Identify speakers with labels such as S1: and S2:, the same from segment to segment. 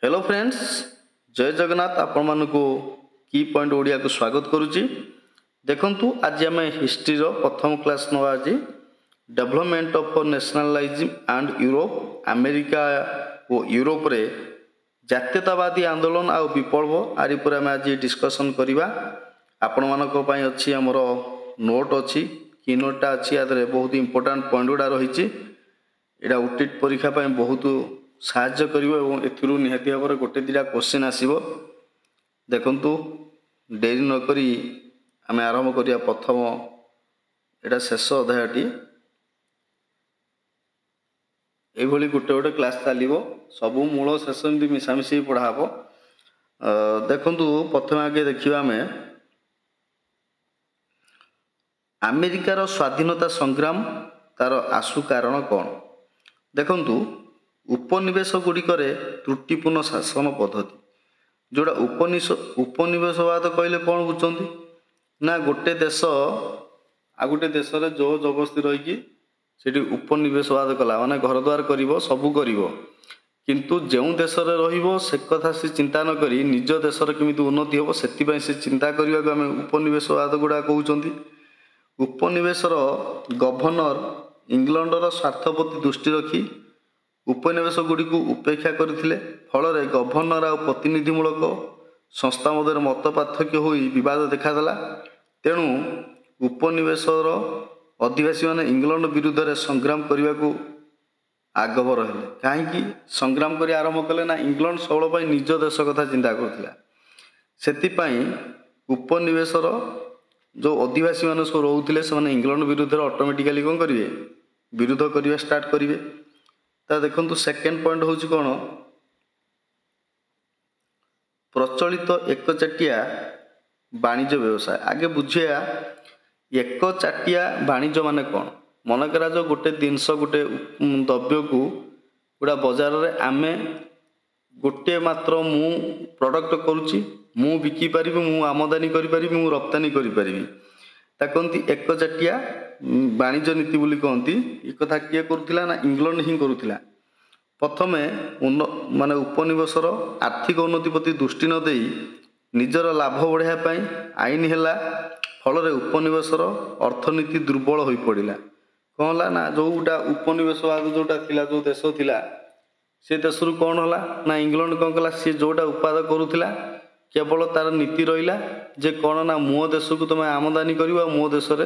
S1: Hello friends, जय जगन्नाथ। आपण मानक की पॉइंट ओडिया को स्वागत करुच्ची। देखंतु आज आम हिस्ट्री प्रथम क्लास नवा आज development of nationalism and Europe America और यूरोप रे जातीयतावादी आंदोलन आ विप्लव आरि पर आम आज डिस्कसन करवा। आपण मानक पई अछि हमर नोट अछि की नोटा अछि आदरे बहुत इंपोर्टेंट पॉइंट गुडा रही। एटा उटिट परीक्षा पई बहुत साहाय्य करिवो एवं एथिरु निहाती भाବରେ गोटे दिटा क्वेश्चन आसीबो। देखंतु डेरी न करी आमे आरंभ करिया प्रथम एटा शेष अध्यायटी। एभली गोटे गोटे क्लास चलिबो, सबु मूल शेष एमती मिसामिशी पढ़ा हबो। देखंतु प्रथम आगे देखिबा आमे अमेरिकार स्वाधीनता संग्राम तार आसु कारण कौन। देखंतु उपनिवेश गुड़िकरे त्रुटिपूर्ण शासन पद्धति जोड़ा उपनिवेशवाद कहले कौन बुझुंती ना गोटे देश आ गोटे देश रे जो जबस्ती रही सेठी उपनिवेशवाद कला माने घर द्वार करिवो सबु करिवो, किंतु जो देश रे रहिवो से कथा से चिंता न करी निज देश रे केमिति उन्नति होबो सेति पई से चिंता करिवा को हम उपनिवेशवाद गुडा कहउचंती। उपनिवेशर गवर्नर इंग्लैंडर स्वार्थ प्रति दृष्टि रखी उपनिवेश गुड़ी को उपेक्षा करथिले। फल गवर्नर आ प्रतिनिधिमूलक संस्था मध्य मत पार्थक्य हो विवाद देखादेला। तेणु उपनिवेशर अधिवासी माने इंग्लैंड विरुद्ध रे संग्राम करने को आगभर हेले। कहीं संग्राम कर आरंभ कले ना इंग्लैंड सबल पाई निज देश कथा चिंता करथिला। सेतिपाई उपनिवेशर जो अधिवासी मान सब रोते से इंग्लैंड विरुद्ध ऑटोमेटिकली कौन करेंगे विरोध करने स्टार्ट करेंगे। ता देखंतु सेकेंड पॉइंट होची कोन प्रचलित एकचाटिया वाणिज्य व्यवसाय। आगे बुझिया एकचाटिया वाणिज्य माने कौन। मन करा जो गोटे जिनस गोटे द्रव्य को गोटा बाजार रे आमे गोटे मात्र मु प्रोडक्ट करूची मु बिकी पारिबी मु आमदानी करि पारिबी मु रप्तानी करि पारिबी ता कहती एकचाटिया वाणिज्य नीति बोली कहती। एक कथा किए करुथिला ना इंग्लैंड ही करुथिला। प्रथमे माने उपनिवेशर आर्थिक उन्नति प्रति दृष्टि न देई निजर लाभ बढ़ाया पाई आईन हैला। फल रे उपनिवेशर अर्थनीति दुर्बल होई पड़िला। कौन ला ना जोटा उपनिवेशवाद जोटा थिला जो देश थिला से देशरू कौन होला ना इंग्लैंड कौन कला सी जोटा उत्पाद करुथिला केवल तार नीति रहिला जे कौन ना मो देश को तुम आमदानी करिवो मो देश रे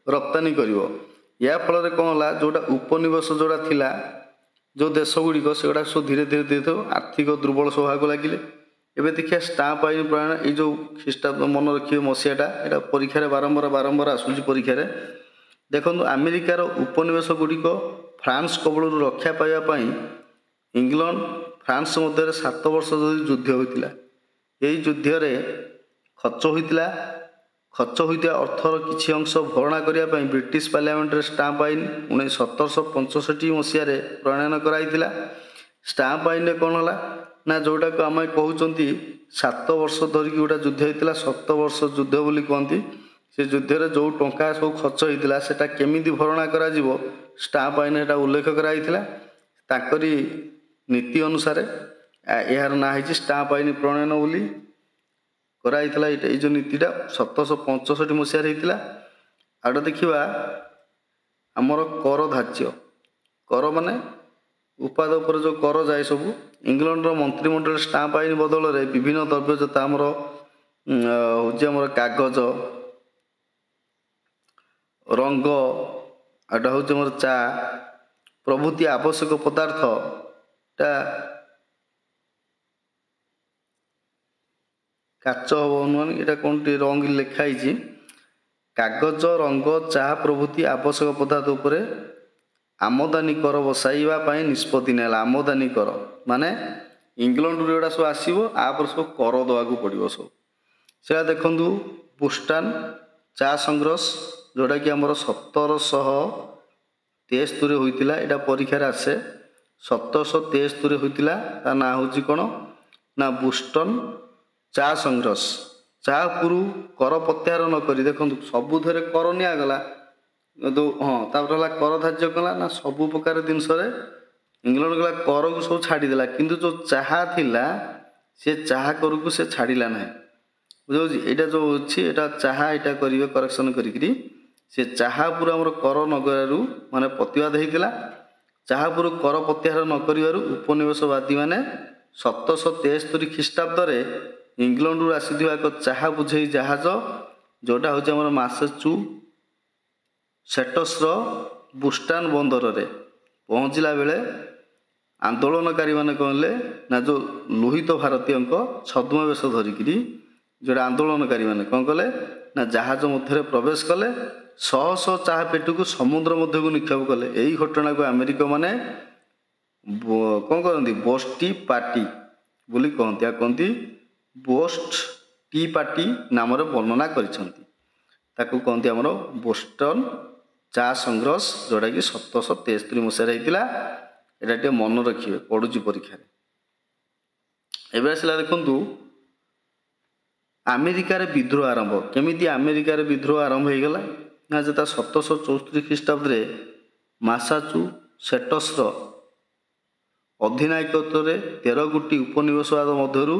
S1: रप्तानी करिवो। या फल रे कौन होला जोटा उपनिवेश जोटा थिला जो देश गुड़िक से गुड़ा सब धीरे धीरे धीरे आर्थिक दुर्बल स्वभाव लगिले। एवं देखिए स्टाम्प आईन प्रणायन ये जो ख्रीष्टाब्द मन रखिए मसीहाटा यहाँ परीक्षा बारंबार बारंबार आसूँ परीक्षा। देखो अमेरिकार उपनिवेश गुड़िक फ्रांस कबल रक्षा पाइबापी इंग्लैंड फ्रांस मध्य 7 वर्ष युद्ध होता। यही युद्ध खर्च होता अर्थर किसी अंश भरणा करने ब्रिटिश पार्लियामेंट स्टाम्प आईन 1765 मसीह प्रणयन कराइला। स्टाम्प आईन कौन है ना जोटा को आम कहते 7 वर्ष धरिकी गोटा युद्ध होता 7 वर्ष युद्ध बोली कहती। से युद्ध में जो टंका सब खर्च होता से केमिति भरणा करा स्टाम्प आईन एटा उल्लेख कराइला। ताकरी नीति अनुसार यार ना है स्टाम्प आईन प्रणयन बोली कराइला। ये जो नीतिटा 1765 मसीह होता। आउटा देखा आमर कर धार्य कर माने उत्पाद उपर जो कर जाए सब इंग्लैंड मंत्रिमंडल स्टाम्प आईन बदल में विभिन्न द्रव्य जता आमर हूँ कागज रंग आटा हूँ आमर चा प्रभृति आवश्यक पदार्थ टा काच हम नुह यहाँ कौन रंग लिखाई कागज रंग चा प्रभृति आवश्यक पदार्थ उपरे आमदानी कर बसाइवाई निष्पत्ति नेला। आमदानी कर माने इंग्लैंड जोड़ा सब आसो आपर सब कर दवाक पड़ो सब से देखु बोस्टन चा संग्रह जोटा कि आमर 1773 होता। यहाँ परीक्षार आसे 1773 होता। ता ना हूँ कौन ना बोस्टन चा संग्रह। चा उपरू कर प्रत्याहार नक देखो सबुधे कर निगला हाँ तापर कर धार्य कला ना सबु प्रकार जिनस ଇଂଲଣ୍ଡ ଗଲା କରକୁ ସବୁ ଛାଡ଼ିଦେଲା, କିନ୍ତୁ ଯେଉଁ ଚାହା ଥିଲା ସେ ଚାହା କରକୁ ସେ ଛାଡ଼ିଲା ନାହିଁ। ବୁଝାଉଛି? ଏଇଟା ଯେଉଁ ଅଛି ଏଇଟା ଚାହା ଏଇଟା କରିବେ କରେକ୍ସନ୍ କରିକିରି ସେ ଚାହା ଉପରୁ ଆମର କର ନଗରାରୁ ମାନେ ପ୍ରତିବାଦ ହେଇଥିଲା। ଚାହା ଉପରୁ କର ପ୍ରତ୍ୟାହାର ନ କରିବାରୁ ଉପନିବେଶବାଦୀମାନେ 1773 ଖ୍ରୀଷ୍ଟାବ୍ଦରେ ଇଂଲଣ୍ଡରୁ ଆସିଥିବା ଏକ ଚାହା ବୁଝେଇ ଜାହାଜ ଯେଉଁଟା ହେଉଛି ଆମର ମାସାଚୁସେଟ୍ସର ବୁଷ୍ଟନ୍ ବନ୍ଦରରେ ପହଞ୍ଚିଲା ବେଳେ ଆନ୍ଦୋଳନକାରୀମାନେ କ'ଣ କଲେ ନା ଯେଉଁ ଲୋହିତ ଭାରତୀୟଙ୍କ ଛଦ୍ମବେଶ ଧରିକିରି ଯେଉଁଟା ଆନ୍ଦୋଳନକାରୀମାନେ କ'ଣ କଲେ ନା ଜାହାଜ ମଧ୍ୟରେ ପ୍ରବେଶ କଲେ, ଶହ ଶହ ଚାହା ପେଟିକୁ ସମୁଦ୍ର ମଧ୍ୟକୁ ନିକ୍ଷେପ କଲେ। ଏହି ଘଟଣାକୁ ଆମେରିକମାନେ କ'ଣ କରନ୍ତି ବୋଷ୍ଟ ଟି ପାର୍ଟି ବୋଲି କହନ୍ତି। ଆଉ କହନ୍ତି ବୋଷ୍ଟ ଟି ପାର୍ଟି ନାମରେ ବର୍ଣ୍ଣନା କରିଛନ୍ତି। ତାକୁ କହନ୍ତି ଆମର ବୋଷ୍ଟନ ଚା ସଂଘର୍ଷ, ଯେଉଁଟାକି 1773 ମସିହାରେ ହେଇଥିଲା। ଏଇଟା ଟିକେ ମନେ ରଖିବେ, ପଡ଼ୁଛି ପରୀକ୍ଷାରେ। ଏବେ ଆସିଲା ଦେଖନ୍ତୁ ଆମେରିକାରେ ବିଦ୍ରୋହ ଆରମ୍ଭ। କେମିତି ଆମେରିକାରେ ବିଦ୍ରୋହ ଆରମ୍ଭ ହେଇଗଲା ନା ଯେଟା 1774 ଖ୍ରୀଷ୍ଟାବ୍ଦରେ ମାସାଚୁସେଟ୍ସର ଅଧିନାୟକତ୍ୱରେ 13 ଗୋଟି ଉପନିବେଶବାଦ ମଧ୍ୟରୁ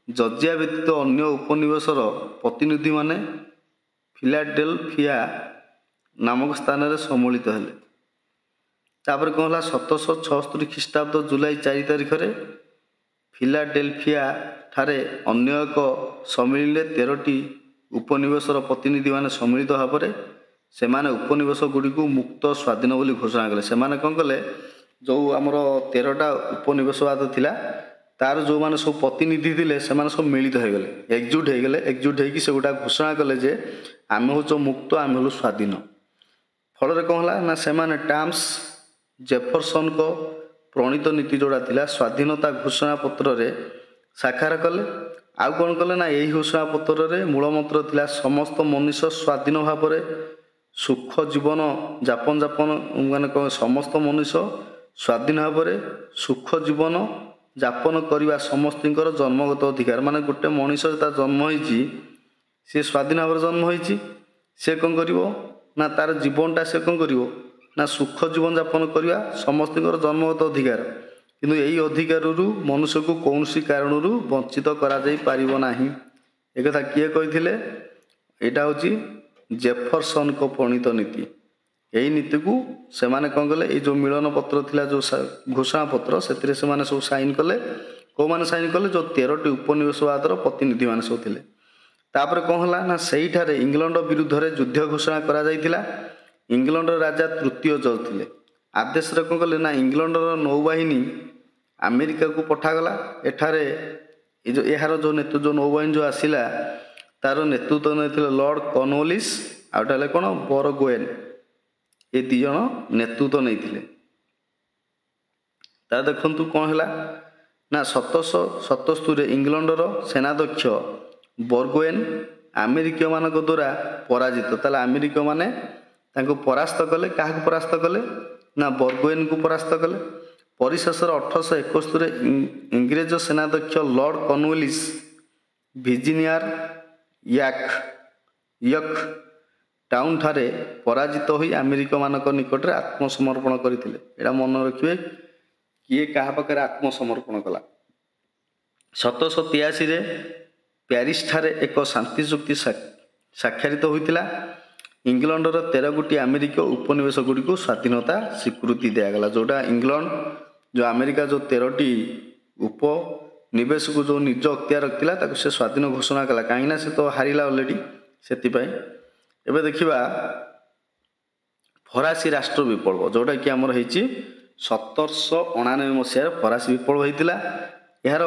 S1: ଜର୍ଜିଆ ବ୍ୟତୀତ ଅନ୍ୟ ଉପନିବେଶର ପ୍ରତିନିଧିମାନେ ଫିଲାଡେଲଫିଆ ନାମକ ସ୍ଥାନରେ ସମ୍ମିଳିତ ହେଲେ। ତାପରେ କ'ଣ ହେଲା 1776 ଖ୍ରୀଷ୍ଟାବ୍ଦ ଜୁଲାଇ 4 ତାରିଖରେ ଫିଲାଡେଲଫିଆ ଠାରେ ଅନ୍ୟ ଏକ ସମ୍ମିଳନୀରେ 13ଟି ଉପନିବେଶର ପ୍ରତିନିଧିମାନେ ସମ୍ମିଳିତ ହେବା ପରେ ସେମାନେ ଉପନିବେଶ ଗୁଡ଼ିକୁ ମୁକ୍ତ ସ୍ୱାଧୀନ ବୋଲି ଘୋଷଣା କଲେ। ସେମାନେ କ'ଣ କଲେ, ଯେଉଁ ଆମର 13ଟା ଉପନିବେଶବାଦ ଥିଲା ତାର ଯେଉଁମାନେ ସବୁ ପ୍ରତିନିଧି ଥିଲେ ସେମାନେ ସବୁ ମିଳିତ ହୋଇଗଲେ, ଏକଜୁଟ ହେଇକି ସେଗୁଡ଼ା ଘୋଷଣା କଲେ ଯେ ଆମେ ହେଉଛୁ ମୁକ୍ତ, ଆମେ ହେଲୁ ସ୍ୱାଧୀନ। ଫଳରେ କ'ଣ ହେଲା ନା ସେମାନେ ଟାମ୍ସ ଜେଫରସନଙ୍କ ପ୍ରଣୀତ ନୀତି ଯେଉଁଟା ଥିଲା ସ୍ୱାଧୀନତା ଘୋଷଣା ପତ୍ରରେ ସାକ୍ଷର କଲେ। ଆଉ କ'ଣ କଲେ ନା ଏହି ଘୋଷଣା ପତ୍ରରେ ମୂଳମନ୍ତ୍ର ଥିଲା ସମସ୍ତ ମନୁଷ୍ୟ ସ୍ୱାଧୀନ ଭାବରେ ସୁଖ ଜୀବନ ଯାପନ ମାନେ କ'ଣ ସମସ୍ତ ମନୁଷ୍ୟ ସ୍ୱାଧୀନ ଭାବରେ ସୁଖ ଜୀବନ ଯାପନ କରିବା ସମସ୍ତଙ୍କର ଜନ୍ମଗତ ଅଧିକାର। ମାନେ ଗୋଟେ ମଣିଷ ତା ଜନ୍ମ ହେଇଛି, ସେ ସ୍ୱାଧୀନ ଭାବରେ ଜନ୍ମ ହେଇଛି, ସେ କ'ଣ କରିବ ନା ତାର ଜୀବନଟା ସେ କ'ଣ କରିବ ନା ସୁଖ ଜୀବନ ଯାପନ କରିବା ସମସ୍ତଙ୍କର ଜନ୍ମଗତ ଅଧିକାର। କିନ୍ତୁ ଏହି ଅଧିକାରରୁ ମନୁଷ୍ୟକୁ କୌଣସି କାରଣରୁ ବଞ୍ଚିତ କରାଯାଇପାରିବ ନାହିଁ। ଏକଥା କିଏ କହିଥିଲେ? ଏଇଟା ହେଉଛି ଜେଫରସନଙ୍କ ପ୍ରଣୀତ ନୀତି। ଏହି ନୀତିକୁ ସେମାନେ କ'ଣ କଲେ, ଏଇ ଯେଉଁ ମିଳନ ପତ୍ର ଥିଲା ଯେଉଁ ଘୋଷଣା ପତ୍ର ସେଥିରେ ସେମାନେ ସବୁ ସାଇନ୍ କଲେ। କେଉଁମାନେ ସାଇନ୍ କଲେ? ଯେଉଁ 13ଟି ଉପନିବେଶବାଦର ପ୍ରତିନିଧିମାନେ ସବୁ ଥିଲେ। ତାପରେ କ'ଣ ହେଲା ନା ସେଇଠାରେ ଇଂଲଣ୍ଡ ବିରୁଦ୍ଧରେ ଯୁଦ୍ଧ ଘୋଷଣା କରାଯାଇଥିଲା। ଇଂଲଣ୍ଡର ରାଜା ତୃତୀୟ ଜର୍ଜ ଥିଲେ। ଆଦେଶରେ କ'ଣ କଲେ ନା ଇଂଲଣ୍ଡର ନୌବାହିନୀ ଆମେରିକାକୁ ପଠାଗଲା। ଏଠାରେ ଏହାର ଯେଉଁ ନୌବାହିନୀ ଯେଉଁ ଆସିଲା ତାର ନେତୃତ୍ୱ ନେଇଥିଲେ ଲର୍ଡ଼ କର୍ଣ୍ଣୱାଲିସ୍, ଆଉ ଗୋଟେ ହେଲେ କ'ଣ ବରଗୋଏନ୍। ଏ ଦୁଇ ଜଣ ନେତୃତ୍ୱ ନେଇଥିଲେ। ତା ଦେଖନ୍ତୁ କ'ଣ ହେଲା ନା 1777 ଇଂଲଣ୍ଡର ସେନାଧ୍ୟକ୍ଷ ବରଗୋଏନ୍ ଆମେରିକୀୟମାନଙ୍କ ଦ୍ୱାରା ପରାଜିତ। ତାହେଲେ ଆମେରିକୀୟମାନେ ତାଙ୍କୁ ପରାସ୍ତ କଲେ। କାହାକୁ ପରାସ୍ତ କଲେ ନା ବରଗୋଏନ୍କୁ ପରାସ୍ତ କଲେ। ପରିଶେଷରେ 1871 ଇଂରେଜ ସେନାଧ୍ୟକ୍ଷ ଲର୍ଡ଼ କର୍ଣ୍ଣୱାଲିସ୍ ଭିର୍ଜିନିଆର ୟର୍କ ଟାଉନ୍ ଠାରେ ପରାଜିତ ହୋଇ ଆମେରିକମାନଙ୍କ ନିକଟରେ ଆତ୍ମସମର୍ପଣ କରିଥିଲେ। ଏଇଟା ମନେ ରଖିବେ, କିଏ କାହା ପାଖରେ ଆତ୍ମସମର୍ପଣ କଲା। 1783ରେ ପ୍ୟାରିସ ଠାରେ ଏକ ଶାନ୍ତି ଚୁକ୍ତି ସ୍ୱାକ୍ଷରିତ ହୋଇଥିଲା। ଇଂଲଣ୍ଡର 13 ଗୋଟି ଆମେରିକୀୟ ଉପନିବେଶ ଗୁଡ଼ିକୁ ସ୍ୱାଧୀନତା ସ୍ୱୀକୃତି ଦିଆଗଲା। ଯେଉଁଟା ଇଂଲଣ୍ଡ ଯେଉଁ ଆମେରିକା ଯେଉଁ 13ଟି ଉପନିବେଶକୁ ଯେଉଁ ନିଜ ଅକ୍ତିଆର ରଖିଥିଲା ତାକୁ ସେ ସ୍ୱାଧୀନ ଘୋଷଣା କଲା। କାହିଁକିନା ସେ ତ ହାରିଲା ଅଲରେଡ଼ି, ସେଥିପାଇଁ। ଏବେ ଦେଖିବା ଫରାସୀ ରାଷ୍ଟ୍ର ବିପ୍ଳବ, ଯେଉଁଟାକି ଆମର ହେଇଛି 1799 ମସିହାରେ ଫରାସୀ ବିପ୍ଳବ ହେଇଥିଲା। ଏହାର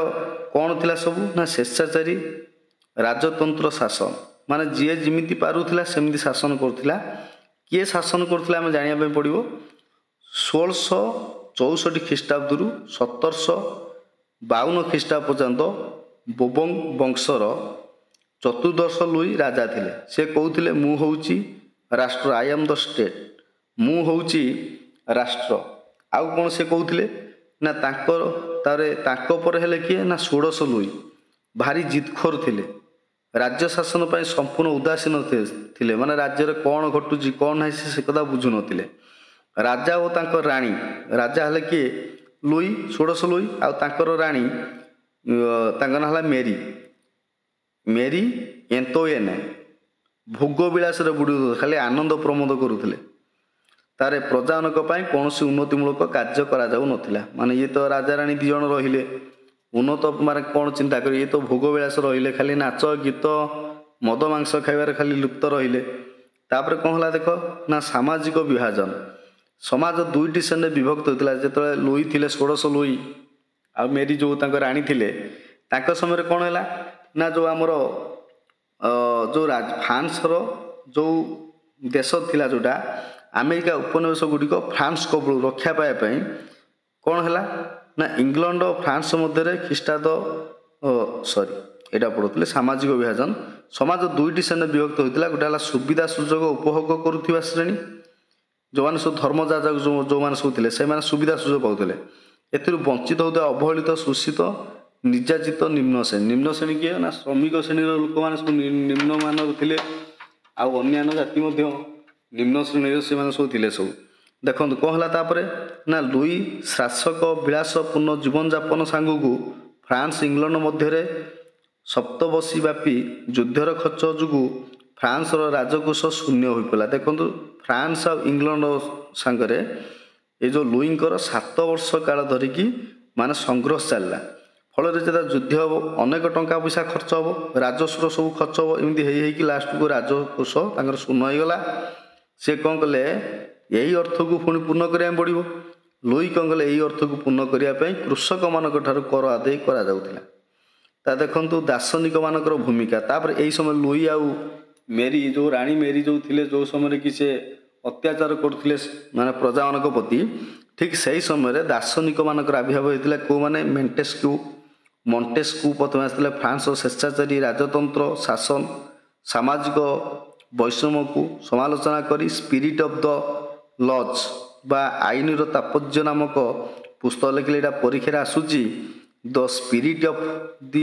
S1: କ'ଣ ଥିଲା ସବୁ ନା ସ୍ୱେଚ୍ଛାଚାରୀ ରାଜତନ୍ତ୍ର ଶାସନ, ମାନେ ଯିଏ ଯେମିତି ପାରୁଥିଲା ସେମିତି ଶାସନ କରୁଥିଲା। କିଏ ଶାସନ କରୁଥିଲା ଆମେ ଜାଣିବା ପାଇଁ ପଡ଼ିବ। 1664 ଖ୍ରୀଷ୍ଟାବ୍ଦରୁ 1752 ଖ୍ରୀଷ୍ଟାବ୍ଦ ପର୍ଯ୍ୟନ୍ତ ବୋବଙ୍ଗ ବଂଶର ଚତୁର୍ଦ୍ଦଶ ଲୁଇ ରାଜା ଥିଲେ। ସେ କହୁଥିଲେ ମୁଁ ହେଉଛି ରାଷ୍ଟ୍ର, ଆଇ ଆମ୍ ଦ ଷ୍ଟେଟ୍, ମୁଁ ହେଉଛି ରାଷ୍ଟ୍ର। ଆଉ କ'ଣ ସେ କହୁଥିଲେ ନା ତାଙ୍କ ପରେ ହେଲେ କିଏ ନା ଷୋଡ଼ଶ ଲୁଇ, ଭାରି ଜିଦଖୋର ଥିଲେ। ରାଜ୍ୟ ଶାସନ ପାଇଁ ସମ୍ପୂର୍ଣ୍ଣ ଉଦାସୀନ ଥିଲେ। ମାନେ ରାଜ୍ୟରେ କ'ଣ ଘଟୁଛି କ'ଣ ନାହିଁ ସେ କଥା ବୁଝୁନଥିଲେ। ରାଜା ଓ ତାଙ୍କ ରାଣୀ, ରାଜା ହେଲେ କିଏ ଲୁଇ ଷୋଡ଼ଶ ଲୁଇ ଆଉ ତାଙ୍କର ରାଣୀ ତାଙ୍କ ନାଁ ହେଲା ମେରି ଏନ୍ତୋଏନେ ଭୋଗ ବିଳାସରେ ବୁଡ଼ୁଥିଲେ, ଖାଲି ଆନନ୍ଦ ପ୍ରମୋଦ କରୁଥିଲେ। ତାର ପ୍ରଜାମାନଙ୍କ ପାଇଁ କୌଣସି ଉନ୍ନତିମୂଳକ କାର୍ଯ୍ୟ କରାଯାଉନଥିଲା। ମାନେ ଇଏ ତ ରାଜାରାଣୀ 2 ଜଣ ରହିଲେ, ଉନ୍ନତ ମାନେ କ'ଣ ଚିନ୍ତା କରିବେ? ଇଏ ତ ଭୋଗ ବିଳାସ ରହିଲେ, ଖାଲି ନାଚ ଗୀତ ମଦ ମାଂସ ଖାଇବାରେ ଖାଲି ଲୁପ୍ତ ରହିଲେ। ତାପରେ କ'ଣ ହେଲା ଦେଖ ନା ସାମାଜିକ ବିଭାଜନ। ସମାଜ 2ଟି ଶ୍ରେଣୀରେ ବିଭକ୍ତ ହୋଇଥିଲା। ଯେତେବେଳେ ଲୁଇ ଥିଲେ ଷୋଡ଼ଶ ଲୁଇ ଆଉ ମେରି ଯେଉଁ ତାଙ୍କ ରାଣୀ ଥିଲେ, ତାଙ୍କ ସମୟରେ କ'ଣ ହେଲା ନା ଯେଉଁ ଆମର ଯେଉଁ ଫ୍ରାନ୍ସର ଯେଉଁ ଦେଶ ଥିଲା ଯେଉଁଟା ଆମେରିକା ଉପନିବେଶ ଗୁଡ଼ିକ ଫ୍ରାନ୍ସ କବଳରୁ ରକ୍ଷା ପାଇବା ପାଇଁ କ'ଣ ହେଲା ନା ଇଂଲଣ୍ଡ ଓ ଫ୍ରାନ୍ସ ମଧ୍ୟରେ ଖ୍ରୀଷ୍ଟାବ୍ଦ ଏଇଟା ପଢ଼ୁଥିଲେ ସାମାଜିକ ବିଭାଜନ। ସମାଜ 2ଟି ଶ୍ରେଣୀରେ ବିଭକ୍ତ ହୋଇଥିଲା। ଗୋଟେ ହେଲା ସୁବିଧା ସୁଯୋଗ ଉପଭୋଗ କରୁଥିବା ଶ୍ରେଣୀ, ଯେଉଁମାନେ ସବୁ ଧର୍ମଯାଜକ ଯେଉଁମାନେ ସବୁ ଥିଲେ ସେମାନେ ସୁବିଧା ସୁଯୋଗ ପାଉଥିଲେ। ଏଥିରୁ ବଞ୍ଚିତ ହେଉଥିବା ଅବହେଳିତ ଶୋଷିତ ନିର୍ଯାତିତ ନିମ୍ନ ଶ୍ରେଣୀ କିଏ ନା ଶ୍ରମିକ ଶ୍ରେଣୀର ଲୋକମାନେ ସବୁ ନିମ୍ନମାନର ଥିଲେ, ଆଉ ଅନ୍ୟାନ୍ୟ ଜାତି ମଧ୍ୟ ନିମ୍ନ ଶ୍ରେଣୀର ସେମାନେ ସବୁ ଥିଲେ। ସବୁ ଦେଖନ୍ତୁ କ'ଣ ହେଲା ତାପରେ ନା ଲୁଇ ଶାସକ ବିଳାସପୂର୍ଣ୍ଣ ଜୀବନଯାପନ ସାଙ୍ଗକୁ ଫ୍ରାନ୍ସ ଇଂଲଣ୍ଡ ମଧ୍ୟରେ ସପ୍ତବର୍ଷୀ ବ୍ୟାପୀ ଯୁଦ୍ଧର ଖର୍ଚ୍ଚ ଯୋଗୁଁ ଫ୍ରାନ୍ସର ରାଜକୋଷ ଶୂନ୍ୟ ହୋଇପଡ଼ିଲା। ଦେଖନ୍ତୁ ଫ୍ରାନ୍ସ ଆଉ ଇଂଲଣ୍ଡ ସାଙ୍ଗରେ ଏ ଯେଉଁ ଲୁଇଙ୍କର 7 ବର୍ଷ କାଳ ଧରିକି ମାନେ ସଂଘର୍ଷ ଚାଲିଲା। ଫଳରେ ଯେତେବେଳେ ଯୁଦ୍ଧ ହେବ ଅନେକ ଟଙ୍କା ପଇସା ଖର୍ଚ୍ଚ ହେବ, ରାଜସ୍ୱର ସବୁ ଖର୍ଚ୍ଚ ହେବ, ଏମିତି ହେଇକି ଲାଷ୍ଟକୁ ରାଜକୋଷ ତାଙ୍କର ଶୂନ୍ୟ ହୋଇଗଲା। ସେ କ'ଣ କଲେ ଏହି ଅର୍ଥକୁ ପୁଣି ପୂର୍ଣ୍ଣ କରିବାକୁ ପଡ଼ିବ। ଲୁଇ କ'ଣ କଲେ ଏହି ଅର୍ଥକୁ ପୂର୍ଣ୍ଣ କରିବା ପାଇଁ କୃଷକମାନଙ୍କ ଠାରୁ କର ଆଦାୟ କରାଯାଉଥିଲା। ତା ଦେଖନ୍ତୁ ଦାର୍ଶନିକମାନଙ୍କର ଭୂମିକା। ତାପରେ ଏହି ସମୟରେ ଲୁଇ ଆଉ ମେରି ଯେଉଁ ରାଣୀ ମେରି ଯେଉଁ ଥିଲେ, ଯେଉଁ ସମୟରେ କି ସେ ଅତ୍ୟାଚାର କରୁଥିଲେ ମାନେ ପ୍ରଜାମାନଙ୍କ ପ୍ରତି, ଠିକ୍ ସେହି ସମୟରେ ଦାର୍ଶନିକମାନଙ୍କର ଆବିର୍ଭାବ ହୋଇଥିଲା। କେଉଁମାନେ? ମଣ୍ଟେସ୍କ୍ୟୁ ପ୍ରଥମେ ଆସିଥିଲେ। ଫ୍ରାନ୍ସର ସ୍ୱେଚ୍ଛାଚାରୀ ରାଜତନ୍ତ୍ର ଶାସନ ସାମାଜିକ ବୈଷମ୍ୟକୁ ସମାଲୋଚନା କରି ସ୍ପିରିଟ୍ ଅଫ୍ ଦ ଲଜ୍ ବା ଆଇନର ତାତ୍ପର୍ଯ୍ୟ ନାମକ ପୁସ୍ତକ ଲେଖିଲେ। ଏଇଟା ପରୀକ୍ଷାରେ ଆସୁଛି। ଦ ସ୍ପିରିଟ୍ ଅଫ୍ ଦି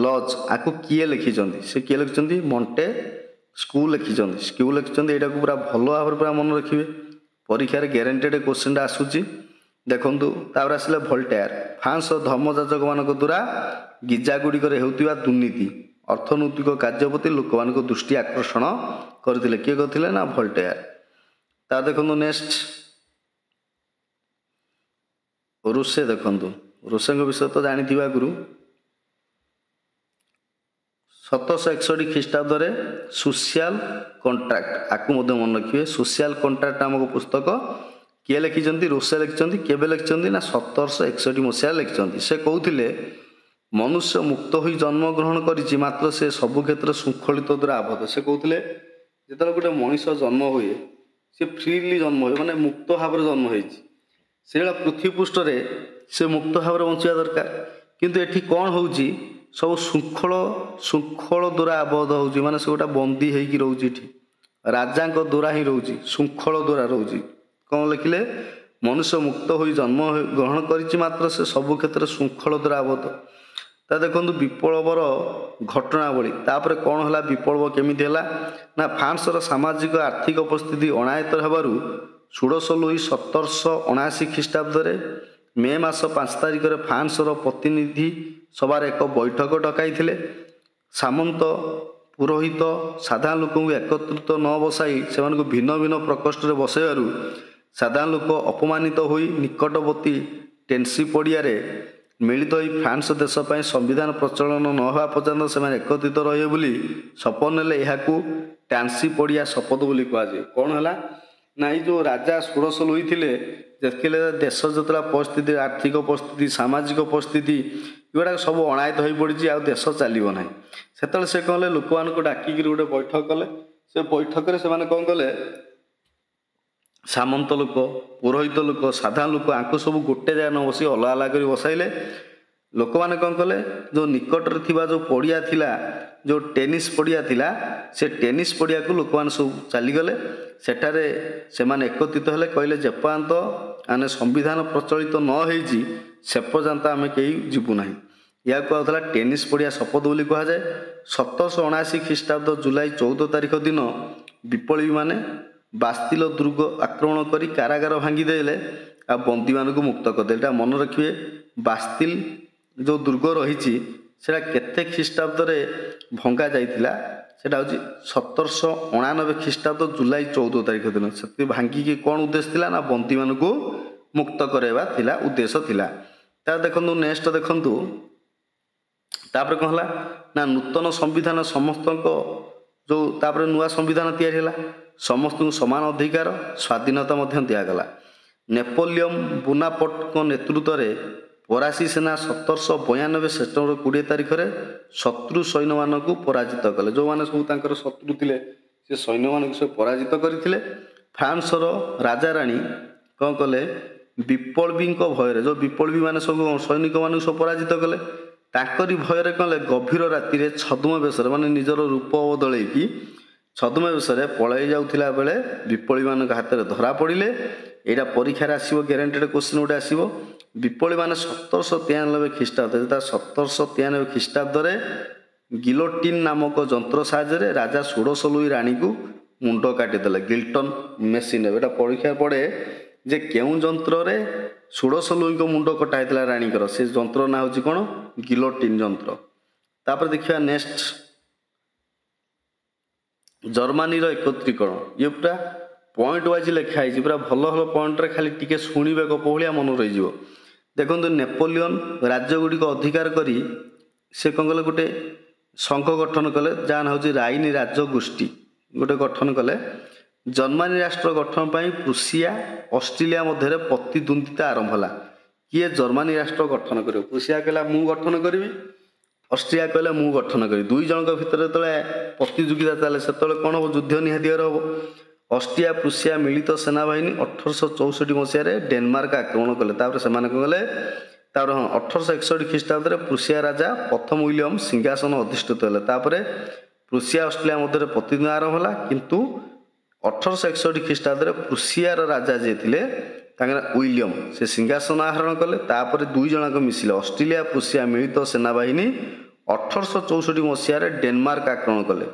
S1: ଲଜ୍ ଆକୁ କିଏ ଲେଖିଛନ୍ତି? ସେ କିଏ ଲେଖିଛନ୍ତି? ମଣ୍ଟେସ୍କ୍ୟୁ ଲେଖିଛନ୍ତି। ଏଇଟାକୁ ପୁରା ଭଲ ଭାବରେ ପୁରା ମନେ ରଖିବେ, ପରୀକ୍ଷାରେ ଗ୍ୟାରେଣ୍ଟେଡ୍ କ୍ୱେଶ୍ଚିନ୍ଟା ଆସୁଛି। ଦେଖନ୍ତୁ ତାପରେ ଆସିଲେ ଭୋଲ୍ଟେୟାର। ଫ୍ରାନ୍ସ ଧର୍ମଯାଜକମାନଙ୍କ ଦ୍ୱାରା ଗିର୍ଜା ଗୁଡ଼ିକରେ ହେଉଥିବା ଦୁର୍ନୀତି ଅର୍ଥନୈତିକ କାର୍ଯ୍ୟ ପ୍ରତି ଲୋକମାନଙ୍କ ଦୃଷ୍ଟି ଆକର୍ଷଣ କରିଥିଲେ। କିଏ କରିଥିଲେ? ନା ଭୋଲ୍ଟେୟାର। ତା ଦେଖନ୍ତୁ ନେକ୍ସଟ ରୁଷେ। ଦେଖନ୍ତୁ ରୁଷେଙ୍କ ବିଷୟ ତ ଜାଣିଥିବା ଆଗରୁ। 1761 ଖ୍ରୀଷ୍ଟାବ୍ଦରେ ସୋସିଆଲ କଣ୍ଟ୍ରାକ୍ଟ, ଆକୁ ମଧ୍ୟ ମନେ ରଖିବେ। ସୋସିଆଲ କଣ୍ଟ୍ରାକ୍ଟ ନାମକ ପୁସ୍ତକ କିଏ ଲେଖିଛନ୍ତି? ରୁଷେ ଲେଖିଛନ୍ତି। କେବେ ଲେଖିଛନ୍ତି? ନା 1761 ମସିହାରେ ଲେଖିଛନ୍ତି। ସେ କହୁଥିଲେ ମନୁଷ୍ୟ ମୁକ୍ତ ହୋଇ ଜନ୍ମଗ୍ରହଣ କରିଛି, ମାତ୍ର ସେ ସବୁ କ୍ଷେତ୍ରରେ ଶୃଙ୍ଖଳିତ ଦ୍ୱାରା ଆବଦ୍ଧ। ସେ କହୁଥିଲେ ଯେତେବେଳେ ଗୋଟେ ମଣିଷ ଜନ୍ମ ହୁଏ ସେ ଫ୍ରିଲି ଜନ୍ମ ହୁଏ, ମାନେ ମୁକ୍ତ ଭାବରେ ଜନ୍ମ ହେଇଛି। ସେଇଭଳିଆ ପୃଥିବୀ ପୃଷ୍ଠରେ ସେ ମୁକ୍ତ ଭାବରେ ବଞ୍ଚିବା ଦରକାର। କିନ୍ତୁ ଏଠି କ'ଣ ହେଉଛି? ସବୁ ଶୃଙ୍ଖଳ ଦ୍ୱାରା ଆବଦ୍ଧ ହେଉଛି। ମାନେ ସେ ଗୋଟେ ବନ୍ଦୀ ହେଇକି ରହୁଛି। ଏଠି ରାଜାଙ୍କ ଦ୍ୱାରା ହିଁ ରହୁଛି, ଶୃଙ୍ଖଳ ଦ୍ୱାରା ରହୁଛି। କ'ଣ ଲେଖିଲେ? ମନୁଷ୍ୟ ମୁକ୍ତ ହୋଇ ଜନ୍ମ ଗ୍ରହଣ କରିଛି, ମାତ୍ର ସେ ସବୁ କ୍ଷେତ୍ରରେ ଶୃଙ୍ଖଳ ଦ୍ୱାରା ଆବଦ୍ଧ। ତା ଦେଖନ୍ତୁ ବିପ୍ଳବର ଘଟଣାବଳୀ। ତାପରେ କ'ଣ ହେଲା? ବିପ୍ଳବ କେମିତି ହେଲା? ନା ଫ୍ରାନ୍ସର ସାମାଜିକ ଆର୍ଥିକ ପରିସ୍ଥିତି ଅଣାୟତ୍ତ ହେବାରୁ ଷୋଡ଼ଶ ଲୁଇ 1779 ଖ୍ରୀଷ୍ଟାବ୍ଦରେ ମେ ମାସ 5 ତାରିଖରେ ଫ୍ରାନ୍ସର ପ୍ରତିନିଧି ସଭାର ଏକ ବୈଠକ ଡକାଇଥିଲେ। ସାମନ୍ତ ପୁରୋହିତ ସାଧାରଣ ଲୋକଙ୍କୁ ଏକତ୍ରିତ ନ ବସାଇ ସେମାନଙ୍କୁ ଭିନ୍ନ ଭିନ୍ନ ପ୍ରକୋଷ୍ଠରେ ବସାଇବାରୁ ସାଧାରଣ ଲୋକ ଅପମାନିତ ହୋଇ ନିକଟବର୍ତ୍ତୀ ଟେନ୍ସି ପଡ଼ିଆରେ ମିଳିତ ହୋଇ ଫ୍ରାନ୍ସ ଦେଶ ପାଇଁ ସମ୍ବିଧାନ ପ୍ରଚଳନ ନ ହେବା ପର୍ଯ୍ୟନ୍ତ ସେମାନେ ଏକତ୍ରିତ ରହିବେ ବୋଲି ଶପଥ ନେଲେ। ଏହାକୁ ଟାନ୍ସି ପଡ଼ିଆ ଶପଥ ବୋଲି କୁହାଯାଏ। କ'ଣ ହେଲା ନା ଏଇ ଯେଉଁ ରାଜା ଷୋଡ଼ଶ ଲୁଇ ଥିଲେ, ଦେଖିଲେ ଦେଶ ଯେତେବେଳେ ପରିସ୍ଥିତି, ଆର୍ଥିକ ପରିସ୍ଥିତି, ସାମାଜିକ ପରିସ୍ଥିତି ଏଗୁଡ଼ାକ ସବୁ ଅଣାୟତ୍ତ ହୋଇପଡ଼ିଛି, ଆଉ ଦେଶ ଚାଲିବ ନାହିଁ। ସେତେବେଳେ ସେ କ'ଣ କଲେ? ଲୋକମାନଙ୍କୁ ଡାକିକିରି ଗୋଟେ ବୈଠକ କଲେ। ସେ ବୈଠକରେ ସେମାନେ କ'ଣ କଲେ? ସାମନ୍ତ ଲୋକ, ପୁରୋହିତ ଲୋକ, ସାଧାରଣ ଲୋକ ଆଙ୍କୁ ସବୁ ଗୋଟେ ଜାଗା ନ ବସି ଅଲଗା ଅଲଗା କରି ବସାଇଲେ। ଲୋକମାନେ କ'ଣ କଲେ? ଯେଉଁ ନିକଟରେ ଥିବା ଯେଉଁ ପଡ଼ିଆ ଥିଲା, ଯେଉଁ ଟେନିସ୍ ପଡ଼ିଆ ଥିଲା, ସେ ଟେନିସ୍ ପଡ଼ିଆକୁ ଲୋକମାନେ ସବୁ ଚାଲିଗଲେ। ସେଠାରେ ସେମାନେ ଏକତ୍ରିତ ହେଲେ। କହିଲେ ଯେପର୍ଯ୍ୟନ୍ତ ଆମେ ସମ୍ବିଧାନ ପ୍ରଚଳିତ ନ ହେଇଛି ସେ ପର୍ଯ୍ୟନ୍ତ ଆମେ କେହି ଯିବୁ ନାହିଁ। ଏହାକୁ କୁହାଯାଉଥିଲା ଟେନିସ୍ ପଡ଼ିଆ ଶପଥ ବୋଲି କୁହାଯାଏ। 1779 ଖ୍ରୀଷ୍ଟାବ୍ଦ ଜୁଲାଇ 14 ତାରିଖ ଦିନ ବିପ୍ଳବୀମାନେ ବାସ୍ତିଲ ଦୁର୍ଗ ଆକ୍ରମଣ କରି କାରାଗାର ଭାଙ୍ଗିଦେଲେ ଆଉ ବନ୍ଦୀମାନଙ୍କୁ ମୁକ୍ତ କରିଦେଲେ। ଏଇଟା ମନେ ରଖିବେ, ବାସ୍ତିଲ ଯେଉଁ ଦୁର୍ଗ ରହିଛି ସେଇଟା କେତେ ଖ୍ରୀଷ୍ଟାବ୍ଦରେ ଭଙ୍ଗା ଯାଇଥିଲା? ସେଇଟା ହେଉଛି 1799 ଖ୍ରୀଷ୍ଟାବ୍ଦ ଜୁଲାଇ 14 ତାରିଖ ଦିନ। ସେଥି ଭାଙ୍ଗିକି କ'ଣ ଉଦ୍ଦେଶ୍ୟ ଥିଲା? ନା ବନ୍ଦୀମାନଙ୍କୁ ମୁକ୍ତ କରାଇବା ଥିଲା, ଉଦ୍ଦେଶ୍ୟ ଥିଲା। ତା ଦେଖନ୍ତୁ ନେକ୍ସଟ ଦେଖନ୍ତୁ, ତାପରେ କ'ଣ ହେଲା ନା ନୂତନ ସମ୍ବିଧାନ ସମସ୍ତଙ୍କ ଯେଉଁ ତାପରେ ନୂଆ ସମ୍ବିଧାନ ତିଆରି ହେଲା, ସମସ୍ତଙ୍କୁ ସମାନ ଅଧିକାର ସ୍ୱାଧୀନତା ମଧ୍ୟ ଦିଆଗଲା। ନେପୋଲିୟନ ବୋନାପାର୍ଟଙ୍କ ନେତୃତ୍ୱରେ ଫରାସୀ ସେନା 1792 ସେପ୍ଟେମ୍ବର 20 ତାରିଖରେ ଶତ୍ରୁ ସୈନ୍ୟମାନଙ୍କୁ ପରାଜିତ କଲେ। ଯେଉଁମାନେ ସବୁ ତାଙ୍କର ଶତ୍ରୁ ଥିଲେ ସେ ସୈନ୍ୟମାନଙ୍କୁ ସବୁ ପରାଜିତ କରିଥିଲେ। ଫ୍ରାନ୍ସର ରାଜାରାଣୀ କ'ଣ କଲେ? ବିପ୍ଳବୀଙ୍କ ଭୟରେ, ଯେଉଁ ବିପ୍ଳବୀ ମାନେ ସବୁ ସୈନିକମାନଙ୍କୁ ସବୁ ପରାଜିତ କଲେ, ତାଙ୍କରି ଭୟରେ କ'ଣ କଲେ? ଗଭୀର ରାତିରେ ଛଦ୍ମ ବେଶରେ, ମାନେ ନିଜର ରୂପ ବଦଳେଇକି ଛଦ୍ମ ବେଶରେ ପଳାଇ ଯାଉଥିଲା ବେଳେ ବିପ୍ଳବୀମାନଙ୍କ ହାତରେ ଧରା ପଡ଼ିଲେ। ଏଇଟା ପରୀକ୍ଷାରେ ଆସିବ, ଗ୍ୟାରେଣ୍ଟେଡ଼ କୋଶ୍ଚିନ୍ ଗୋଟେ ଆସିବ। ବିପ୍ଳବୀମାନେ 1793 ଖ୍ରୀଷ୍ଟାବ୍ଦ, ଯେତେବେଳେ 1793 ଖ୍ରୀଷ୍ଟାବ୍ଦରେ ଗିଲୋଟିନ୍ ନାମକ ଯନ୍ତ୍ର ସାହାଯ୍ୟରେ ରାଜା ଷୋଡ଼ଶ ଲୁଇ ରାଣୀଙ୍କୁ ମୁଣ୍ଡ କାଟିଦେଲେ। ଗିଲ୍ଟନ୍ ମେସିନ୍, ଏଇଟା ପରୀକ୍ଷା ପଡ଼େ ଯେ କେଉଁ ଯନ୍ତ୍ରରେ ଷୋଡ଼ଶ ଲୁଇଙ୍କ ମୁଣ୍ଡ କଟା ହେଇଥିଲା ରାଣୀଙ୍କର, ସେ ଯନ୍ତ୍ର ନାଁ ହେଉଛି କ'ଣ? ଗିଲୋଟିନ୍ ଯନ୍ତ୍ର। ତାପରେ ଦେଖିବା ନେକ୍ସଟ, ଜର୍ମାନୀର ଏକତ୍ରୀକରଣ। ଇଏ ପୁରା ପଏଣ୍ଟ ୱାଇଜ୍ ଲେଖା ହେଇଛି, ପୁରା ଭଲ ଭଲ ପଏଣ୍ଟରେ, ଖାଲି ଟିକେ ଶୁଣିବେ ଗପ ଭଳିଆ ମନେ ରହିଯିବ। ଦେଖନ୍ତୁ, ନେପୋଲିୟନ ରାଜ୍ୟଗୁଡ଼ିକ ଅଧିକାର କରି ସେ କ'ଣ କଲେ? ଗୋଟେ ସଂଘ ଗଠନ କଲେ, ଯାହା ନାଁ ହେଉଛି ରାଇନ୍ ରାଜଗୋଷ୍ଠୀ ଗୋଟେ ଗଠନ କଲେ। ଜର୍ମାନୀ ରାଷ୍ଟ୍ର ଗଠନ ପାଇଁ ପ୍ରୁସିଆ ଅଷ୍ଟ୍ରେଲିଆ ମଧ୍ୟରେ ପ୍ରତିଦ୍ୱନ୍ଦିତା ଆରମ୍ଭ ହେଲା। କିଏ ଜର୍ମାନୀ ରାଷ୍ଟ୍ର ଗଠନ କରିବ? ପ୍ରୁସିଆ କହିଲା ମୁଁ ଗଠନ କରିବି, ଅଷ୍ଟ୍ରିଆ କହିଲେ ମୁଁ ଗଠନ କରିବି। ଦୁଇ ଜଣଙ୍କ ଭିତରେ ଯେତେବେଳେ ପ୍ରତିଯୋଗିତା ଚାଲେ ସେତେବେଳେ କ'ଣ ହେବ? ଯୁଦ୍ଧ ନିହାତି ଭାବରେ ହେବ। ଅଷ୍ଟ୍ରିଆ ପ୍ରୁସିଆ ମିଳିତ ସେନାବାହିନୀ 1864 ମସିହାରେ ଡେନମାର୍କ ଆକ୍ରମଣ କଲେ। ତାପରେ ସେମାନେ କ'ଣ କଲେ? ତାପରେ 1861 ଖ୍ରୀଷ୍ଟାବ୍ଦରେ ପ୍ରୁସିଆ ରାଜା ପ୍ରଥମ ୱିଲିୟମ ସିଂହାସନ ଅଧିଷ୍ଠିତ ହେଲେ। ତାପରେ ପ୍ରୁସିଆ ଅଷ୍ଟ୍ରେଲିଆ ମଧ୍ୟରେ ପ୍ରତିଦ୍ୱନ୍ଦ୍ୱିତା ଆରମ୍ଭ ହେଲା। କିନ୍ତୁ 1861 ଖ୍ରୀଷ୍ଟାବ୍ଦରେ ପ୍ରୁସିଆର ରାଜା ଯିଏ ଥିଲେ ତାଙ୍କର ୱିଲିୟମ, ସେ ସିଂହାସନ ଆହରଣ କଲେ। ତାପରେ ଦୁଇ ଜଣଙ୍କ ମିଶିଲେ ଅଷ୍ଟ୍ରେଲିଆ ପ୍ରୁସିଆ ମିଳିତ ସେନାବାହିନୀ 1864 ମସିହାରେ ଡେନମାର୍କ ଆକ୍ରମଣ କଲେ।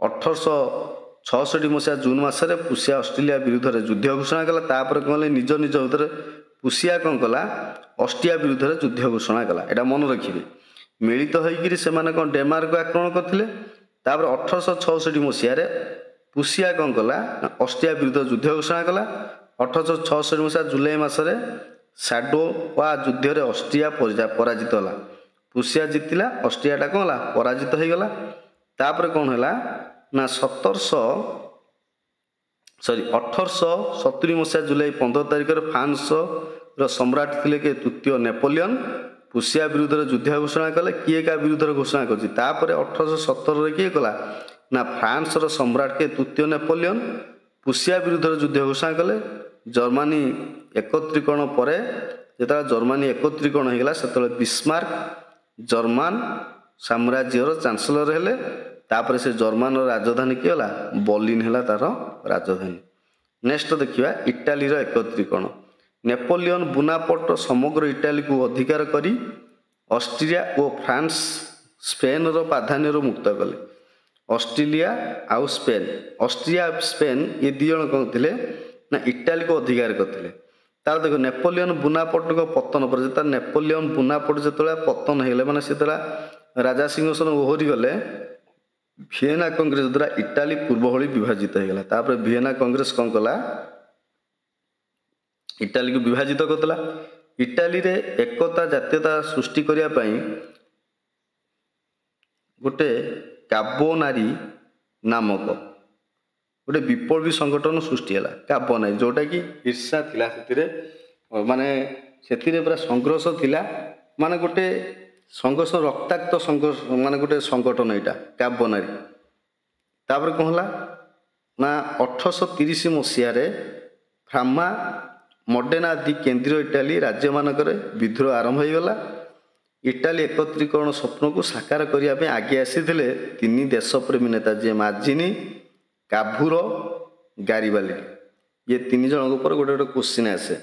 S1: 1866 ମସିହା ଜୁନ ମାସରେ ପ୍ରୁସିଆ ଅଷ୍ଟ୍ରେଲିଆ ବିରୁଦ୍ଧରେ ଯୁଦ୍ଧ ଘୋଷଣା କଲା। ତାପରେ କ'ଣ କଲେ? ନିଜ ନିଜ ଭିତରେ ପ୍ରୁସିଆ କ'ଣ କଲା? ଅଷ୍ଟ୍ରିଆ ବିରୁଦ୍ଧରେ ଯୁଦ୍ଧ ଘୋଷଣା କଲା। ଏଇଟା ମନେ ରଖିବେ। ମିଳିତ ହୋଇକିରି ସେମାନେ କ'ଣ ଡେନମାର୍କକୁ ଆକ୍ରମଣ କରିଥିଲେ। ତାପରେ 1866 ମସିହାରେ ପ୍ରୁସିଆ କ'ଣ କଲା? ଅଷ୍ଟ୍ରିଆ ବିରୁଦ୍ଧରେ ଯୁଦ୍ଧ ଘୋଷଣା କଲା। 1866 ମସିହା ଜୁଲାଇ ମାସରେ ସାଡୋୱା ଯୁଦ୍ଧରେ ଅଷ୍ଟ୍ରିଆ ପରାଜିତ ହେଲା। ପ୍ରୁସିଆ ଜିତିଲା, ଅଷ୍ଟ୍ରିଆଟା କ'ଣ ହେଲା? ପରାଜିତ ହୋଇଗଲା। ତାପରେ କ'ଣ ହେଲା ନା 1870 ମସିହା ଜୁଲାଇ 15 ତାରିଖରେ ଫ୍ରାନ୍ସର ସମ୍ରାଟ ଥିଲେ କି ତୃତୀୟ ନେପୋଲିୟନ ପ୍ରୁସିଆ ବିରୁଦ୍ଧରେ ଯୁଦ୍ଧ ଘୋଷଣା କଲେ। କିଏ କାହା ବିରୁଦ୍ଧରେ ଘୋଷଣା କରିଛି? ତାପରେ 1817ରେ କିଏ କଲା? ନା ଫ୍ରାନ୍ସର ସମ୍ରାଟ କିଏ? ତୃତୀୟ ନେପୋଲିୟନ ପ୍ରୁସିଆ ବିରୁଦ୍ଧରେ ଯୁଦ୍ଧ ଘୋଷଣା କଲେ। ଜର୍ମାନୀ ଏକତ୍ରୀକରଣ ପରେ ଯେତେବେଳେ ଜର୍ମାନୀ ଏକତ୍ରୀକରଣ ହୋଇଗଲା ସେତେବେଳେ ବିସ୍ମାର୍କ ଜର୍ମାନ ସାମ୍ରାଜ୍ୟର ଚାନ୍ସେଲର ହେଲେ। ତାପରେ ସେ ଜର୍ମାନର ରାଜଧାନୀ କିଏ ହେଲା? ବର୍ଲିନ ହେଲା ତାର ରାଜଧାନୀ। ନେକ୍ସଟ ଦେଖିବା ଇଟାଲୀର ଏକତ୍ରୀକରଣ। ନେପୋଲିୟନ ବୋନାପାର୍ଟ ସମଗ୍ର ଇଟାଲୀକୁ ଅଧିକାର କରି ଅଷ୍ଟ୍ରିଆ ଓ ଫ୍ରାନ୍ସ ସ୍ପେନର ପ୍ରାଧାନ୍ୟରୁ ମୁକ୍ତ କଲେ। ଅଷ୍ଟ୍ରେଲିଆ ଆଉ ସ୍ପେନ, ଅଷ୍ଟ୍ରିଆ ସ୍ପେନ ଏ ଦୁଇ ଜଣ କ'ଣ ଥିଲେ? ନା ଇଟାଲୀକୁ ଅଧିକାର କରିଥିଲେ। ତାର ଦେଖ ନେପୋଲିୟନ ବୋନାପାର୍ଟଙ୍କ ପତନ ପରେ ଯେତେବେଳେ ନେପୋଲିୟନ ବୋନାପାର୍ଟ ଯେତେବେଳେ ପତନ ହେଇଗଲେ, ମାନେ ସେତେବେଳେ ରାଜା ସିଂହାସନ ଓହରି ଗଲେ, ଭିଏନା କଂଗ୍ରେସ ଦ୍ୱାରା ଇଟାଲୀ ପୂର୍ବ ଭଳି ବିଭାଜିତ ହୋଇଗଲା। ତାପରେ ଭିଏନା କଂଗ୍ରେସ କ'ଣ କଲା? ଇଟାଲୀକୁ ବିଭାଜିତ କରିଦେଲା। ଇଟାଲୀରେ ଏକତା ଜାତୀୟତା ସୃଷ୍ଟି କରିବା ପାଇଁ ଗୋଟେ କାବୋନାରୀ ନାମକ ଗୋଟେ ବିପ୍ଳବୀ ସଂଗଠନ ସୃଷ୍ଟି ହେଲା। କାବୋନାରୀ, ଯେଉଁଟାକି ଈର୍ଷା ଥିଲା ସେଥିରେ, ମାନେ ସେଥିରେ ପୁରା ସଂଘର୍ଷ ଥିଲା, ମାନେ ଗୋଟେ ସଂଘର୍ଷ ରକ୍ତାକ୍ତ ସଂଘର୍ଷ, ମାନେ ଗୋଟେ ସଂଗଠନ ଏଇଟା କାବୋନାରୀ। ତାପରେ କ'ଣ ହେଲା ନା 1830 ମସିହାରେ ଫ୍ରାମା ମଡେନା ଆଦି କେନ୍ଦ୍ରୀୟ ଇଟାଲୀ ରାଜ୍ୟମାନଙ୍କରେ ବିଦ୍ରୋହ ଆରମ୍ଭ ହୋଇଗଲା। ଇଟାଲୀ ଏକତ୍ରୀକରଣ ସ୍ୱପ୍ନକୁ ସାକାର କରିବା ପାଇଁ ଆଗେଇ ଆସିଥିଲେ ତିନି ଦେଶପ୍ରେମୀ ନେତା, ଯିଏ ମାଜିନି, କାଭୁର, ଗାରିବାଲ୍ଡି। ଇଏ ତିନି ଜଣଙ୍କ ଉପରେ ଗୋଟେ ଗୋଟେ କୋଶ୍ଚିନ୍ ଆସେ।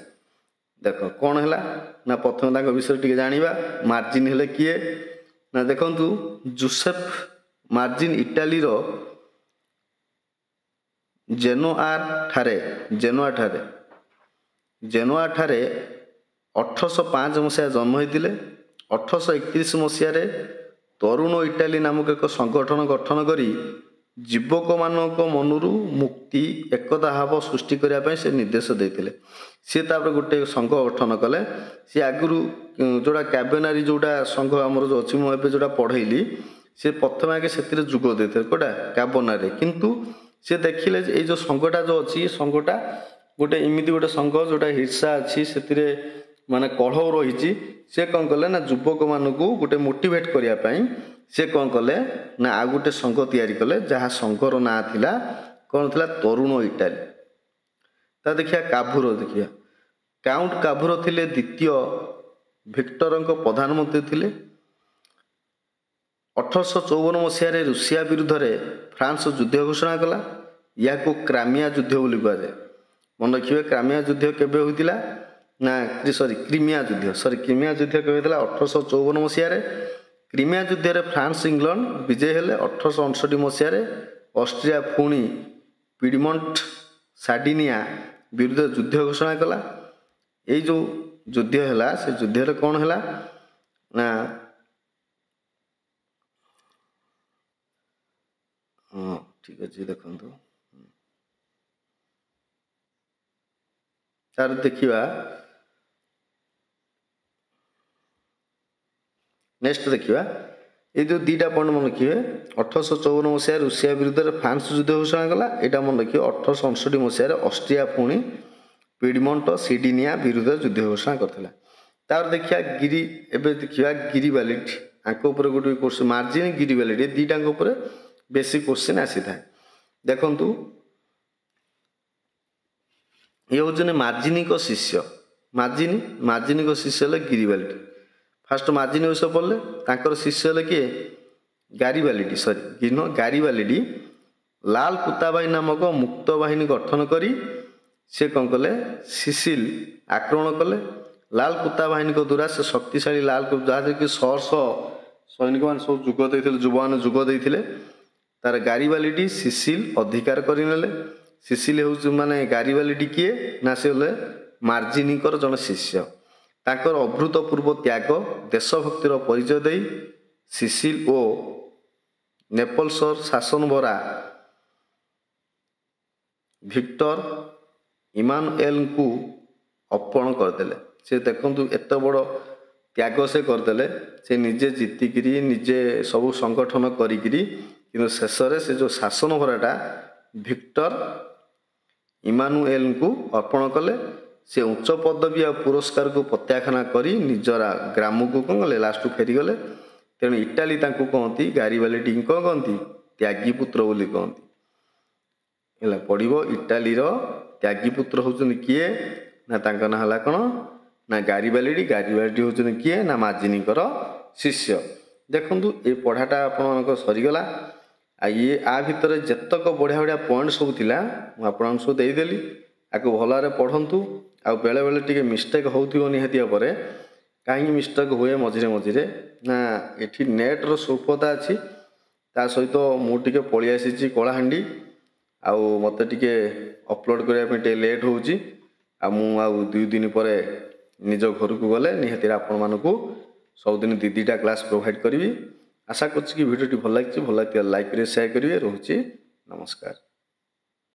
S1: ଦେଖ କ'ଣ ହେଲା ନା ପ୍ରଥମେ ତାଙ୍କ ବିଷୟରେ ଟିକେ ଜାଣିବା। ମାର୍ଜିନ୍ ହେଲେ କିଏ? ନା ଦେଖନ୍ତୁ, ଜୁସେଫ ମାର୍ଜିନ୍ ଇଟାଲୀର ଜେନୋଆ ଠାରେ ଜେନୁଆ ଠାରେ 1805 ମସିହା ଜନ୍ମ ହୋଇଥିଲେ। 1831 ମସିହାରେ ତରୁଣ ଇଟାଲୀ ନାମକ ଏକ ସଂଗଠନ ଗଠନ କରି ଯୁବକମାନଙ୍କ ମନରୁ ମୁକ୍ତି ଏକତା ଭାବ ସୃଷ୍ଟି କରିବା ପାଇଁ ସେ ନିର୍ଦ୍ଦେଶ ଦେଇଥିଲେ। ସିଏ ତାପରେ ଗୋଟେ ସଂଘ ଗଠନ କଲେ। ସିଏ ଆଗରୁ ଯେଉଁଟା କ୍ୟାବେନାରୀ ଯେଉଁଟା ସଂଘ ଆମର ଯେଉଁ ଅଛି, ମୁଁ ଏବେ ଯେଉଁଟା ପଢ଼େଇଲି, ସେ ପ୍ରଥମେ ଆଗେ ସେଥିରେ ଯୋଗ ଦେଇଥିଲେ କେଉଁଟା କ୍ୟାବନାରୀରେ। କିନ୍ତୁ ସେ ଦେଖିଲେ ଯେ ଏଇ ଯେଉଁ ସଂଘଟା ଯେଉଁ ଅଛି, ସଂଘଟା ଗୋଟେ ଏମିତି ଗୋଟେ ସଂଘ ଯେଉଁଟା ହିର୍ସା ଅଛି, ସେଥିରେ ମାନେ କଳହ ରହିଛି। ସେ କ'ଣ କଲେ ନା ଯୁବକମାନଙ୍କୁ ଗୋଟେ ମୋଟିଭେଟ୍ କରିବା ପାଇଁ ସେ କ'ଣ କଲେ ନା ଆଉ ଗୋଟେ ସଂଘ ତିଆରି କଲେ, ଯାହା ସଂଘର ନାଁ ଥିଲା କ'ଣ ଥିଲା, ତରୁଣ ଇଟାଲୀ। ତା ଦେଖିବା କାଭୁର ଦେଖିବା। କାଉଣ୍ଟ କାଭୁର ଥିଲେ ଦ୍ୱିତୀୟ ଭିକ୍ଟରଙ୍କ ପ୍ରଧାନମନ୍ତ୍ରୀ ଥିଲେ। 1854 ମସିହାରେ ରୁଷିଆ ବିରୁଦ୍ଧରେ ଫ୍ରାନ୍ସ ଯୁଦ୍ଧ ଘୋଷଣା କଲା। ଏହାକୁ କ୍ରାମିଆ ଯୁଦ୍ଧ ବୋଲି କୁହାଯାଏ। ମନେ ରଖିବେ, କ୍ରାମିଆ ଯୁଦ୍ଧ କେବେ ହୋଇଥିଲା ନା କ୍ରିମିଆ ଯୁଦ୍ଧ କେବେ ହୋଇଥିଲା? 1854 ମସିହାରେ। କ୍ରିମିଆ ଯୁଦ୍ଧରେ ଫ୍ରାନ୍ସ ଇଂଲଣ୍ଡ ବିଜୟ ହେଲେ। 1859 ମସିହାରେ ଅଷ୍ଟ୍ରିଆ ପୁଣି ପିଡମଣ୍ଟ ସାର୍ଡିନିଆ ବିରୁଦ୍ଧରେ ଯୁଦ୍ଧ ଘୋଷଣା କଲା। ଏଇ ଯେଉଁ ଯୁଦ୍ଧ ହେଲା, ସେ ଯୁଦ୍ଧରେ କ'ଣ ହେଲା ନା ହଁ ଠିକ ଅଛି, ଦେଖନ୍ତୁ ତାର ଦେଖିବା ନେକ୍ସଟ ଦେଖିବା। এই ଯେଉଁ ଦୁଇଟା ପଏଣ୍ଟ ମନେ ରଖିବେ। 1854 ମସିହାରେ ରୁଷିଆ ବିରୁଦ୍ଧରେ ଫ୍ରାନ୍ସ ଯୁଦ୍ଧ ଘୋଷଣା କଲା, ଏଇଟା ମନେ ରଖିବେ। 1859 ମସିହାରେ ଅଷ୍ଟ୍ରିଆ ପୁଣି ପିଡମଣ୍ଟ ସିଡିନିଆ ବିରୁଦ୍ଧରେ ଯୁଦ୍ଧ ଘୋଷଣା କରିଥିଲା। ତାପରେ ଦେଖିବା ଏବେ ଦେଖିବା ଗିରିବାଲିଟ, ଆଙ୍କ ଉପରେ ଗୋଟେ କୋର୍ସ ମାର୍ଜିନ ଗିରିବାଲିଟ, ଏ ଦୁଇଟାଙ୍କ ଉପରେ ବେଶୀ କୋଶ୍ଚିନ୍ ଆସିଥାଏ। ଦେଖନ୍ତୁ, ଇଏ ହେଉଛନ୍ତି ମାର୍ଜିନିଙ୍କ ଶିଷ୍ୟ। ମାର୍ଜିନିଙ୍କ ଶିଷ୍ୟ ହେଲେ ଗିରିବାଲିଟ। ଫାଷ୍ଟ ମାର୍ଜିନି ବିଷୟ ପଢ଼ିଲେ, ତାଙ୍କର ଶିଷ୍ୟ ହେଲେ କିଏ? ଗାରିବାଲିଡି। ଲାଲ କୁତାବାହିନୀ ନାମକ ମୁକ୍ତ ବାହିନୀ ଗଠନ କରି ସେ କ'ଣ କଲେ, ସିସିଲ ଆକ୍ରମଣ କଲେ। ଲାଲ କୁତା ବାହିନୀଙ୍କ ଦ୍ୱାରା ସେ ଶକ୍ତିଶାଳୀ ଯାହାଦ୍ୱାରା କି ଶହ ସୈନିକମାନେ ସବୁ ଯୁବମାନେ ଯୋଗ ଦେଇଥିଲେ। ତାର ଗାରିବାଲିଡି ସିସିଲ ଅଧିକାର କରିନେଲେ। ସିସିଲ ହେଉଛି ମାନେ ଗାରିବାଲିଡି କିଏ ନା ସେ ହେଲେ ମାର୍ଜିନିଙ୍କର ଜଣେ ଶିଷ୍ୟ। ତାଙ୍କର ଅଭୂତପୂର୍ବ ତ୍ୟାଗ, ଦେଶଭକ୍ତିର ପରିଚୟ ଦେଇ ସିସିଲ ଓ ନେପଲସର ଶାସନ ଭରା ଭିକ୍ଟର ଇମାନୁଏଲଙ୍କୁ ଅର୍ପଣ କରିଦେଲେ। ସେ ଦେଖନ୍ତୁ ଏତେ ବଡ଼ ତ୍ୟାଗ ସେ କରିଦେଲେ। ସେ ନିଜେ ଜିତିକିରି ନିଜେ ସବୁ ସଂଗଠନ କରିକିରି, କିନ୍ତୁ ଶେଷରେ ସେ ଯେଉଁ ଶାସନ ଭରାଟା ଭିକ୍ଟର ଇମାନୁଏଲଙ୍କୁ ଅର୍ପଣ କଲେ। ସେ ଉଚ୍ଚ ପଦବୀ ଆଉ ପୁରସ୍କାରକୁ ପ୍ରତ୍ୟାଖ୍ୟାନ କରି ନିଜର ଗ୍ରାମକୁ କ'ଣ କଲେ, ଲାଷ୍ଟକୁ ଫେରିଗଲେ। ତେଣୁ ଇଟାଲୀ ତାଙ୍କୁ କହନ୍ତି, ଗାରିବାଲିଡିଙ୍କୁ କ'ଣ କହନ୍ତି, ତ୍ୟାଗୀ ପୁତ୍ର ବୋଲି କହନ୍ତି। ହେଲା ପଡ଼ିବ, ଇଟାଲୀର ତ୍ୟାଗୀ ପୁତ୍ର ହେଉଛନ୍ତି କିଏ ନା ତାଙ୍କ ନାଁ ହେଲା କ'ଣ ନା ଗାରିବାଲିଡି। ଗାରିବାଲିଡି ହେଉଛନ୍ତି କିଏ ନା ମାର୍ଜିନିଙ୍କର ଶିଷ୍ୟ। ଦେଖନ୍ତୁ, ଏ ପଢ଼ାଟା ଆପଣମାନଙ୍କର ସରିଗଲା। ଆଉ ଆ ଭିତରେ ଯେତକ ବଢ଼ିଆ ବଢ଼ିଆ ପଏଣ୍ଟ ସବୁ ଥିଲା ମୁଁ ଆପଣଙ୍କୁ ସବୁ ଦେଇଦେଲି। ଆକୁ ଭଲ ଭାବରେ ପଢ଼ନ୍ତୁ। ଆଉ ବେଳେବେଳେ ଟିକେ ମିଷ୍ଟେକ୍ ହେଉଥିବ ନିହାତି ଭାବରେ। କାହିଁକି ମିଷ୍ଟେକ୍ ହୁଏ ମଝିରେ ମଝିରେ ନା ଏଠି ନେଟ୍ର ସ୍ୱଳ୍ପତା ଅଛି। ତା ସହିତ ମୁଁ ଟିକେ ପଳେଇ ଆସିଛି କଳାହାଣ୍ଡି, ଆଉ ମୋତେ ଟିକେ ଅପଲୋଡ଼ କରିବା ପାଇଁ ଟିକେ ଲେଟ୍ ହେଉଛି। ଆଉ ମୁଁ ଆଉ 2 ଦିନ ପରେ ନିଜ ଘରକୁ ଗଲେ ନିହାତି ଆପଣମାନଙ୍କୁ ସବୁଦିନ 2ଟା କ୍ଲାସ୍ ପ୍ରୋଭାଇଡ଼ କରିବି। ଆଶା କରୁଛି କି ଭିଡ଼ିଓଟି ଭଲ ଲାଗିଛି। ଭଲ ଲାଗିଥିଲେ ଲାଇକ୍ କରିବେ, ସେୟାର କରିବେ। ରହୁଛି, ନମସ୍କାର।